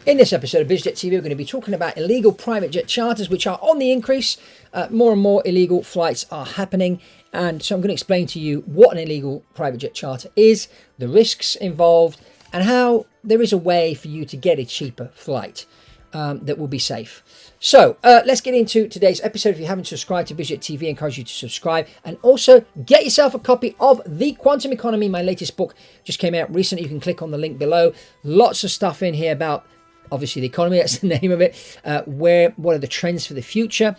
In this episode of BizJet TV, we're going to be talking about illegal private jet charters, which are on the increase. More and more illegal flights are happening. And so I'm going to explain to you what an illegal private jet charter is, the risks involved, and how there is a way for you to get a cheaper flight that will be safe. So let's get into today's episode. If you haven't subscribed to BizJet TV, I encourage you to subscribe. And also get yourself a copy of The Quantum Economy, my latest book. Just came out recently. You can click on the link below. Lots of stuff in here about obviously the economy, that's the name of it. What are the trends for the future,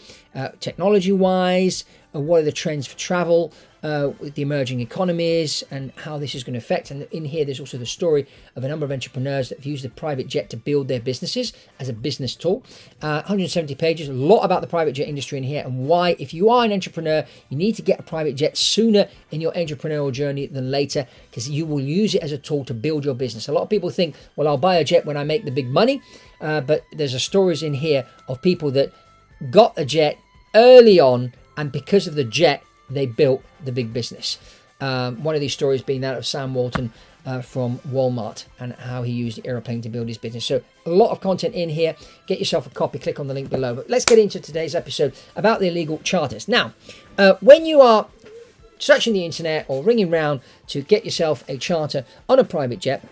technology-wise? What are the trends for travel with the emerging economies and how this is going to affect? And in here, there's also the story of a number of entrepreneurs that have used the private jet to build their businesses as a business tool. 170 pages, a lot about the private jet industry in here and why, if you are an entrepreneur, you need to get a private jet sooner in your entrepreneurial journey than later, because you will use it as a tool to build your business. A lot of people think, well, I'll buy a jet when I make the big money, but there's stories in here of people that got a jet early on, and because of the jet, they built the big business. One of these stories being that of Sam Walton from Walmart and how he used the airplane to build his business. So a lot of content in here. Get yourself a copy. Click on the link below. But let's get into today's episode about the illegal charters. Now, when you are searching the internet or ringing round to get yourself a charter on a private jet,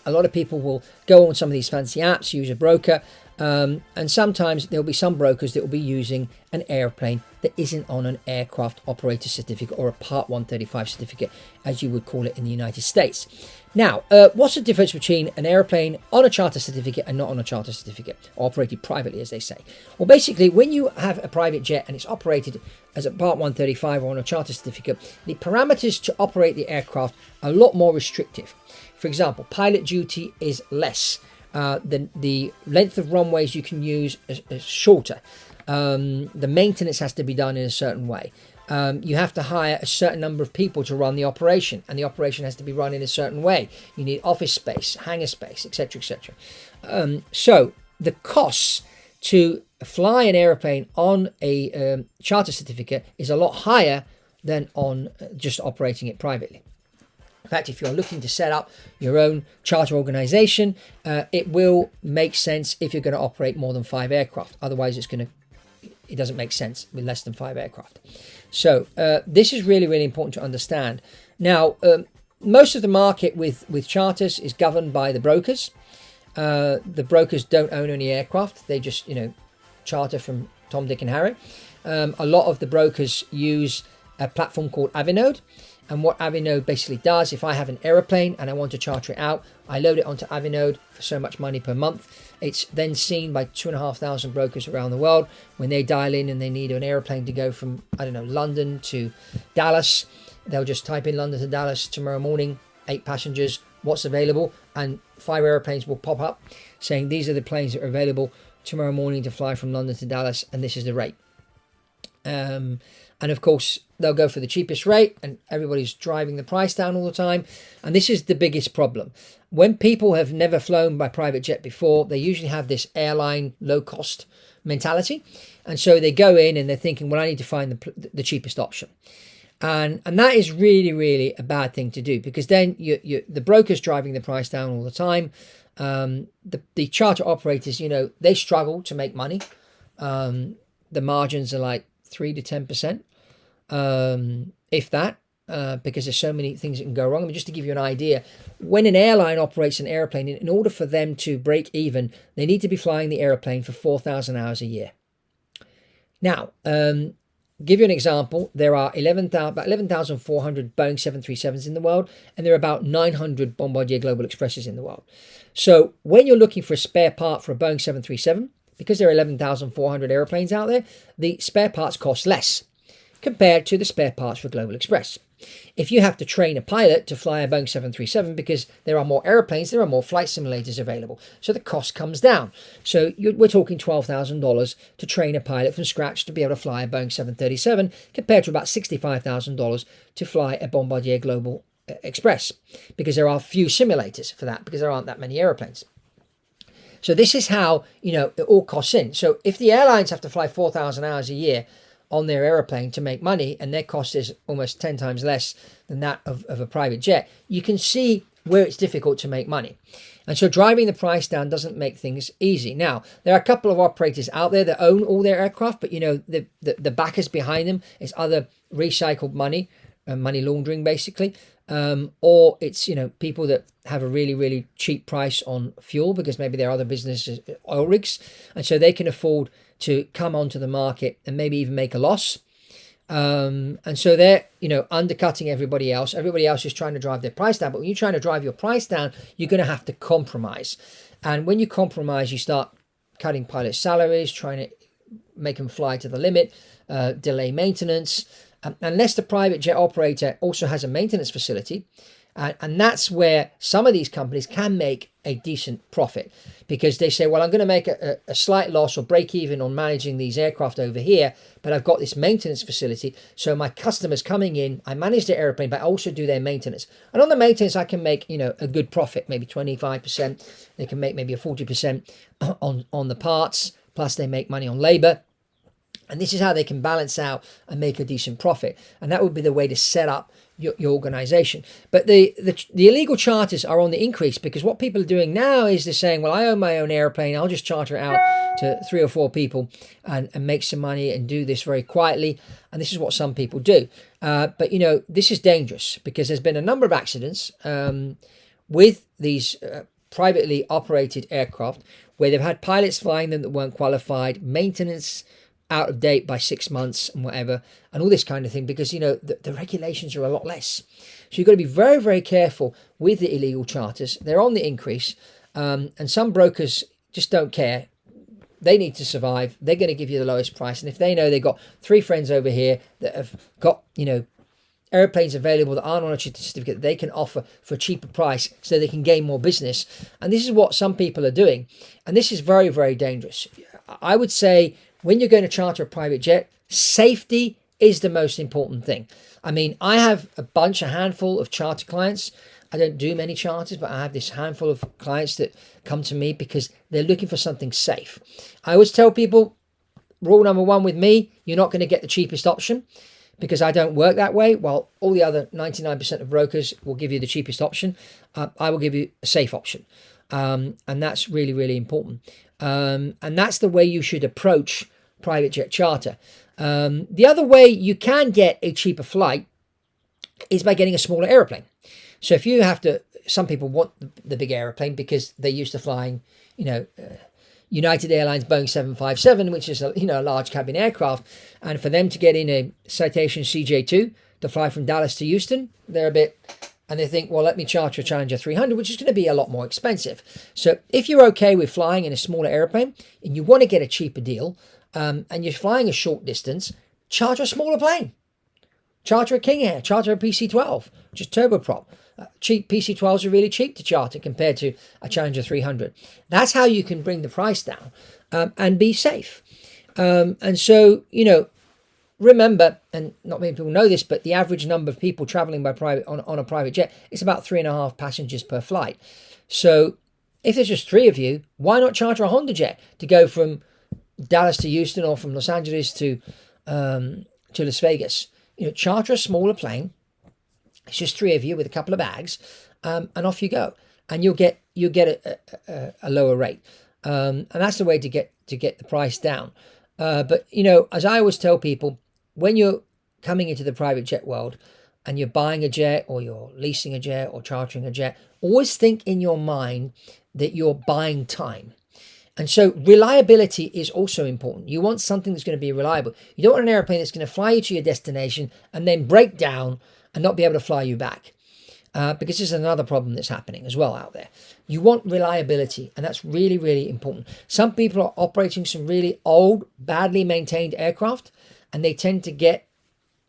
a lot of people will go on some of these fancy apps, use a broker, and sometimes there'll be some brokers that will be using an airplane that isn't on an aircraft operator certificate or a Part 135 certificate, as you would call it in the United States. Now, what's the difference between an airplane on a charter certificate and not on a charter certificate, or operated privately, as they say? Well, basically, when you have a private jet and it's operated as a Part 135 or on a charter certificate, the parameters to operate the aircraft are a lot more restrictive. For example, pilot duty is less. The length of runways you can use is shorter. The maintenance has to be done in a certain way. You have to hire a certain number of people to run the operation, and the operation has to be run in a certain way. You need office space, hangar space, etc., etc. So the costs to fly an airplane on a charter certificate is a lot higher than on just operating it privately. In fact, if you're looking to set up your own charter organization, it will make sense if you're going to operate more than 5 aircraft. Otherwise, it doesn't make sense with less than 5 aircraft. So this is really, really important to understand. Now, most of the market with charters is governed by the brokers. The brokers don't own any aircraft. They just, charter from Tom, Dick and Harry. A lot of the brokers use a platform called Avinode. And what Avinode basically does, if I have an aeroplane and I want to charter it out, I load it onto Avinode for so much money per month. It's then seen by 2,500 brokers around the world. When they dial in and they need an airplane to go from, London to Dallas, they'll just type in London to Dallas tomorrow morning, 8 passengers, what's available, and 5 airplanes will pop up saying these are the planes that are available tomorrow morning to fly from London to Dallas, and this is the rate. And of course, they'll go for the cheapest rate, and everybody's driving the price down all the time. And this is the biggest problem. When people have never flown by private jet before, they usually have this airline low-cost mentality. And so they go in and they're thinking, well, I need to find the cheapest option. And that is really, really a bad thing to do, because then the broker's driving the price down all the time. The charter operators, they struggle to make money. The margins are like 3 to 10%. If that, because there's so many things that can go wrong. I mean, just to give you an idea, when an airline operates an airplane, in order for them to break even, they need to be flying the airplane for 4,000 hours a year. Now, give you an example, there are about 11,400 Boeing 737s in the world, and there are about 900 Bombardier Global Expresses in the world. So when you're looking for a spare part for a Boeing 737, because there are 11,400 airplanes out there, the spare parts cost less compared to the spare parts for Global Express. If you have to train a pilot to fly a Boeing 737, because there are more airplanes, there are more flight simulators available. So the cost comes down. So we're talking $12,000 to train a pilot from scratch to be able to fly a Boeing 737, compared to about $65,000 to fly a Bombardier Global Express, because there are few simulators for that, because there aren't that many airplanes. So this is how, it all costs in. So if the airlines have to fly 4,000 hours a year on their airplane to make money, and their cost is almost 10 times less than that of a private jet, you can see where it's difficult to make money. And so driving the price down doesn't make things easy. Now, there are a couple of operators out there that own all their aircraft, but the backers behind them is other recycled money, money laundering basically, or it's people that have a really, really cheap price on fuel because maybe their other businesses, oil rigs, and so they can afford to come onto the market and maybe even make a loss. And so they're, undercutting everybody else. Everybody else is trying to drive their price down. But when you're trying to drive your price down, you're going to have to compromise. And when you compromise, you start cutting pilot salaries, trying to make them fly to the limit, delay maintenance. Unless the private jet operator also has a maintenance facility. And that's where some of these companies can make a decent profit because they say, well, I'm going to make a slight loss or break even on managing these aircraft over here, but I've got this maintenance facility. So my customers coming in, I manage their airplane, but I also do their maintenance. And on the maintenance, I can make, a good profit, maybe 25%. They can make maybe a 40% on the parts, plus they make money on labor. And this is how they can balance out and make a decent profit. And that would be the way to set up your organization. But the illegal charters are on the increase because what people are doing now is they're saying, well, I own my own airplane. I'll just charter it out to 3 or 4 people and make some money and do this very quietly. And this is what some people do. But, this is dangerous because there's been a number of accidents with these privately operated aircraft where they've had pilots flying them that weren't qualified, maintenance out of date by 6 months and whatever, and all this kind of thing, because the regulations are a lot less. So you've got to be very, very careful with the illegal charters. They're on the increase, and some brokers just don't care. They need to survive. They're going to give you the lowest price, and if they know they've got 3 friends over here that have got airplanes available that aren't on a certificate that they can offer for a cheaper price so they can gain more business, and this is what some people are doing, and this is very, very dangerous. I would say when you're going to charter a private jet, safety is the most important thing. I mean, I have a handful of charter clients. I don't do many charters, but I have this handful of clients that come to me because they're looking for something safe. I always tell people, rule number 1 with me, you're not going to get the cheapest option because I don't work that way. While all the other 99% of brokers will give you the cheapest option, I will give you a safe option. And that's really, really important. And that's the way you should approach private jet charter. The other way you can get a cheaper flight is by getting a smaller airplane. So if you have to, some people want the big airplane because they're used to flying, United Airlines Boeing 757, which is a large cabin aircraft. And for them to get in a Citation CJ2 to fly from Dallas to Houston, they're a bit... And they think, well, let me charter a Challenger 300, which is going to be a lot more expensive. So if you're okay with flying in a smaller airplane and you want to get a cheaper deal and you're flying a short distance, charter a smaller plane. Charter a King Air, charter a PC-12, which is turboprop. Cheap PC-12s are really cheap to charter compared to a Challenger 300. That's how you can bring the price down and be safe. And so, remember, and not many people know this, but the average number of people traveling by private on a private jet is about 3.5 passengers per flight. So if there's just 3 of you, why not charter a Honda jet to go from Dallas to Houston or from Los Angeles to Las Vegas? Charter a smaller plane. It's just 3 of you with a couple of bags, and off you go, and you'll get a lower rate. And that's the way to get the price down. But as I always tell people, when you're coming into the private jet world and you're buying a jet or you're leasing a jet or chartering a jet, always think in your mind that you're buying time. And so reliability is also important. You want something that's going to be reliable. You don't want an airplane that's going to fly you to your destination and then break down and not be able to fly you back. Because this is another problem that's happening as well out there. You want reliability, and that's really, really important. Some people are operating some really old, badly maintained aircraft, and they tend to get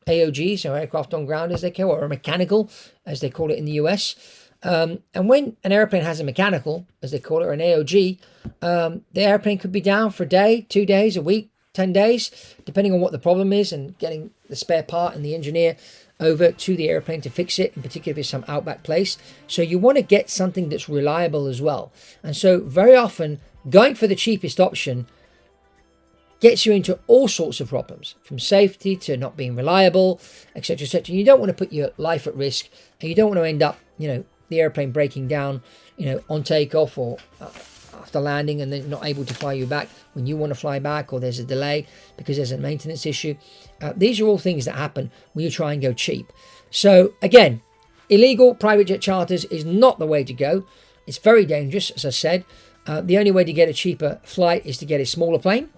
AOGs, or aircraft on ground as they call it, or a mechanical, as they call it in the US. And when an airplane has a mechanical, as they call it, or an AOG, the airplane could be down for a day, 2 days, a week, 10 days, depending on what the problem is, and getting the spare part and the engineer over to the airplane to fix it, in particular if it's some outback place. So you want to get something that's reliable as well. And so very often going for the cheapest option gets you into all sorts of problems, from safety to not being reliable, etc., etc. You don't want to put your life at risk, and you don't want to end up, the airplane breaking down, on takeoff or after landing, and then not able to fly you back when you want to fly back, or there's a delay because there's a maintenance issue. These are all things that happen when you try and go cheap. So again, illegal private jet charters is not the way to go. It's very dangerous, as I said. The only way to get a cheaper flight is to get a smaller plane.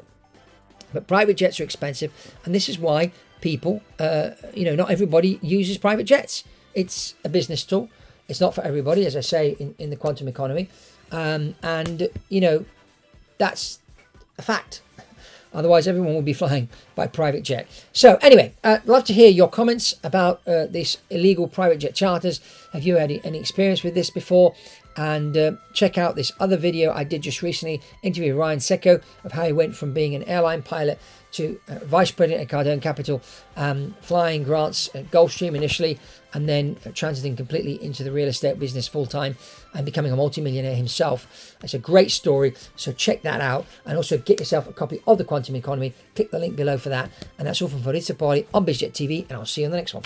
But private jets are expensive, and this is why people, not everybody uses private jets. It's a business tool. It's not for everybody, as I say, in the quantum economy. That's a fact. Otherwise, everyone would be flying by private jet. So anyway, I'd love to hear your comments about these illegal private jet charters. Have you had any experience with this before? And check out this other video I did just recently, interviewing Ryan Secco, of how he went from being an airline pilot to vice president at Cardone Capital, flying grants at Gulfstream initially, and then transiting completely into the real estate business full-time and becoming a multimillionaire himself. It's a great story, so check that out. And also get yourself a copy of The Quantum Economy. Click the link below for that. And that's all from Fabrizio Poli on BizJet TV, and I'll see you on the next one.